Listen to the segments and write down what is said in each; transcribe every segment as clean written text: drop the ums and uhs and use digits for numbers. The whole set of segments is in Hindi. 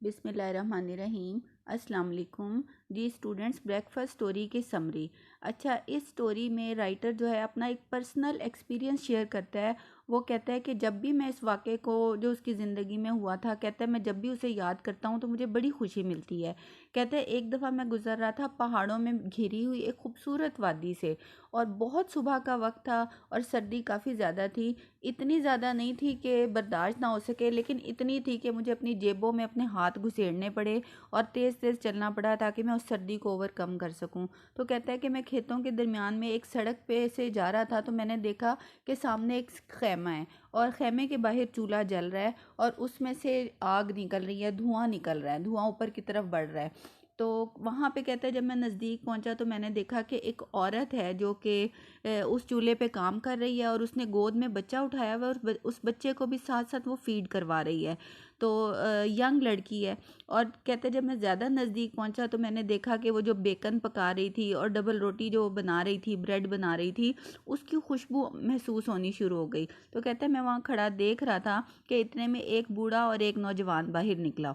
बिस्मिल्लाहिर्रहमानिर्रहीम। अस्सलाम वालेकुम जी स्टूडेंट्स। ब्रेकफास्ट स्टोरी की समरी। अच्छा, इस स्टोरी में राइटर जो है अपना एक पर्सनल एक्सपीरियंस शेयर करता है। वो कहता है कि जब भी मैं इस वाक़े को जो उसकी ज़िंदगी में हुआ था, कहता है मैं जब भी उसे याद करता हूँ तो मुझे बड़ी खुशी मिलती है। कहता है एक दफ़ा मैं गुज़र रहा था पहाड़ों में घिरी हुई एक खूबसूरत वादी से, और बहुत सुबह का वक्त था और सर्दी काफ़ी ज़्यादा थी। इतनी ज़्यादा नहीं थी कि बर्दाश्त ना हो सके, लेकिन इतनी थी कि मुझे अपनी जेबों में अपने हाथ घुसेड़ने पड़े और तेज़ तेज़ चलना पड़ा ताकि मैं उस सर्दी को ओवरकम कर सकूं। तो कहता है कि मैं खेतों के दरमियान में एक सड़क पे से जा रहा था, तो मैंने देखा कि सामने एक खैमा है और खैमे के बाहर चूल्हा जल रहा है और उसमें से आग निकल रही है, धुआं निकल रहा है, धुआं ऊपर की तरफ बढ़ रहा है। तो वहाँ पे कहता है जब मैं नज़दीक पहुँचा तो मैंने देखा कि एक औरत है जो कि उस चूल्हे पे काम कर रही है और उसने गोद में बच्चा उठाया हुआ है और उस बच्चे को भी साथ साथ वो फीड करवा रही है। तो यंग लड़की है। और कहते हैं जब मैं ज़्यादा नज़दीक पहुंचा तो मैंने देखा कि वो जो बेकन पका रही थी और डबल रोटी जो बना रही थी, ब्रेड बना रही थी, उसकी खुशबू महसूस होनी शुरू हो गई। तो कहते हैं मैं वहाँ खड़ा देख रहा था कि इतने में एक बूढ़ा और एक नौजवान बाहर निकला।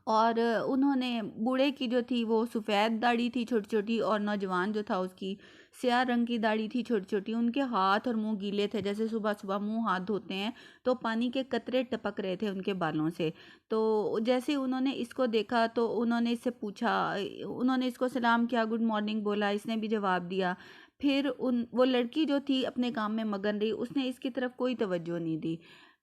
और उन्होंने, बूढ़े की जो थी वो सफ़ेद दाढ़ी थी छोटी छोटी, और नौजवान जो था उसकी स्याह रंग की दाढ़ी थी छोटी छोटी। उनके हाथ और मुंह गीले थे, जैसे सुबह सुबह मुंह हाथ धोते हैं तो पानी के कतरे टपक रहे थे उनके बालों से। तो जैसे ही उन्होंने इसको देखा तो उन्होंने इससे पूछा, उन्होंने इसको सलाम किया, गुड मॉर्निंग बोला, इसने भी जवाब दिया। फिर वो लड़की जो थी अपने काम में मगन रही, उसने इसकी तरफ कोई तवज्जो नहीं दी।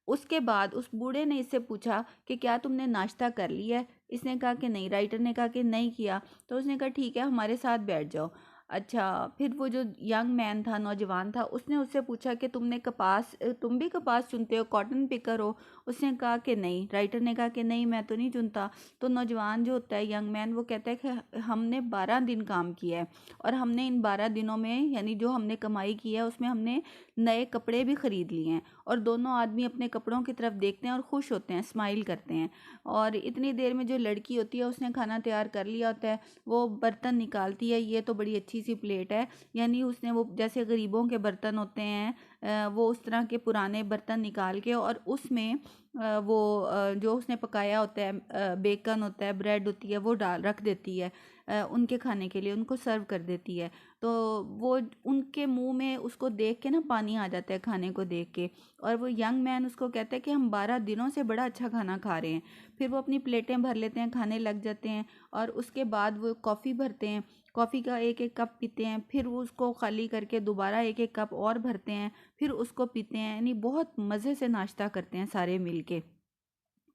उसके बाद उस बूढ़े ने इससे पूछा कि क्या तुमने नाश्ता कर लिया है? इसने कहा कि नहीं। राइटर ने कहा कि नहीं किया। तो उसने कहा ठीक है, हमारे साथ बैठ जाओ। अच्छा, फिर वो जो यंग मैन था, नौजवान था, उसने उससे पूछा कि तुम भी कपास चुनते हो, कॉटन पिकर हो? उसने कहा कि नहीं। राइटर ने कहा कि नहीं, मैं तो नहीं चुनता। तो नौजवान जो होता है, यंग मैन, वो कहता है कि हमने 12 दिन काम किया है और हमने इन 12 दिनों में, यानी जो हमने कमाई की है उसमें हमने नए कपड़े भी खरीद लिए हैं। और दोनों आदमी अपने कपड़ों की तरफ देखते हैं और खुश होते हैं, स्माइल करते हैं। और इतनी देर में जो लड़की होती है उसने खाना तैयार कर लिया होता है, वो बर्तन निकालती है। ये तो बड़ी अच्छी सी प्लेट है, यानी उसने वो जैसे गरीबों के बर्तन होते हैं, वो उस तरह के पुराने बर्तन निकाल के और उसमें जो उसने पकाया होता है, बेकन होता है, ब्रेड होती है, वो डाल रख देती है उनके खाने के लिए, उनको सर्व कर देती है। तो वो उनके मुंह में उसको देख के ना पानी आ जाता है, खाने को देख के। और वो यंग मैन उसको कहता है कि हम 12 दिनों से बड़ा अच्छा खाना खा रहे हैं। फिर वो अपनी प्लेटें भर लेते हैं, खाने लग जाते हैं। और उसके बाद वो कॉफ़ी भरते हैं, कॉफ़ी का एक एक कप पीते हैं। फिर वो उसको खाली करके दोबारा एक एक कप और भरते हैं, फिर उसको पीते हैं। यानी बहुत मज़े से नाश्ता करते हैं सारे मिलके।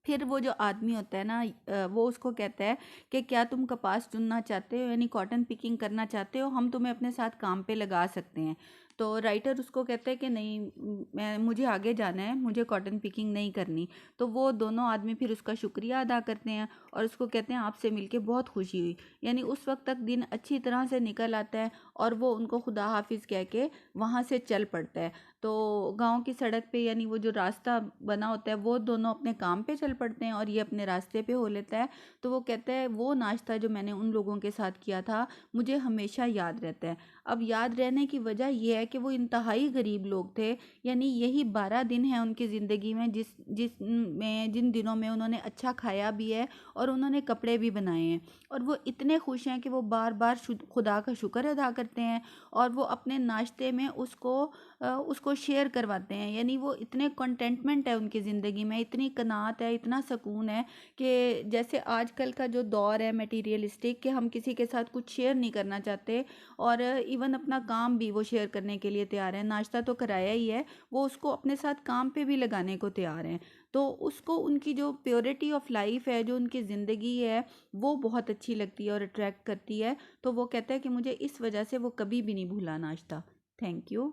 फिर वो जो आदमी होता है ना, वो उसको कहता है कि क्या तुम कपास चुनना चाहते हो, यानी कॉटन पिकिंग करना चाहते हो? हम तुम्हें अपने साथ काम पे लगा सकते हैं। तो राइटर उसको कहता है कि नहीं, मुझे आगे जाना है, मुझे कॉटन पिकिंग नहीं करनी। तो वो दोनों आदमी फिर उसका शुक्रिया अदा करते हैं और उसको कहते हैं आपसे मिलके बहुत खुशी हुई। यानी उस वक्त तक दिन अच्छी तरह से निकल आता है और वो उनको खुदा हाफिज़ कह के वहाँ से चल पड़ता है। तो गांव की सड़क पे, यानी वो जो रास्ता बना होता है, वो दोनों अपने काम पे चल पड़ते हैं और ये अपने रास्ते पे हो लेता है। तो वो कहता है वो नाश्ता जो मैंने उन लोगों के साथ किया था मुझे हमेशा याद रहता है। अब याद रहने की वजह यह है कि वो इंतहाई गरीब लोग थे। यानी यही 12 दिन है उनकी ज़िंदगी में जिन दिनों में उन्होंने अच्छा खाया भी है और उन्होंने कपड़े भी बनाए हैं। और वो इतने खुश हैं कि वो बार बार खुदा का शुक्र अदा करते हैं और वो अपने नाश्ते में उसको शेयर करवाते हैं। यानी वो इतने कंटेंटमेंट है उनकी ज़िंदगी में, इतनी कनात है, इतना सुकून है कि जैसे आजकल का जो दौर है मटेरियलिस्टिक, कि हम किसी के साथ कुछ शेयर नहीं करना चाहते और इवन अपना काम भी वो शेयर करने के लिए तैयार है। नाश्ता तो कराया ही है, वो उसको अपने साथ काम पे भी लगाने को तैयार हैं। तो उसको उनकी जो प्योरिटी ऑफ लाइफ है, जो उनकी ज़िंदगी है, वो बहुत अच्छी लगती है और अट्रैक्ट करती है। तो वो कहता है कि मुझे इस वजह से वो कभी भी नहीं भूला नाश्ता। Thank you.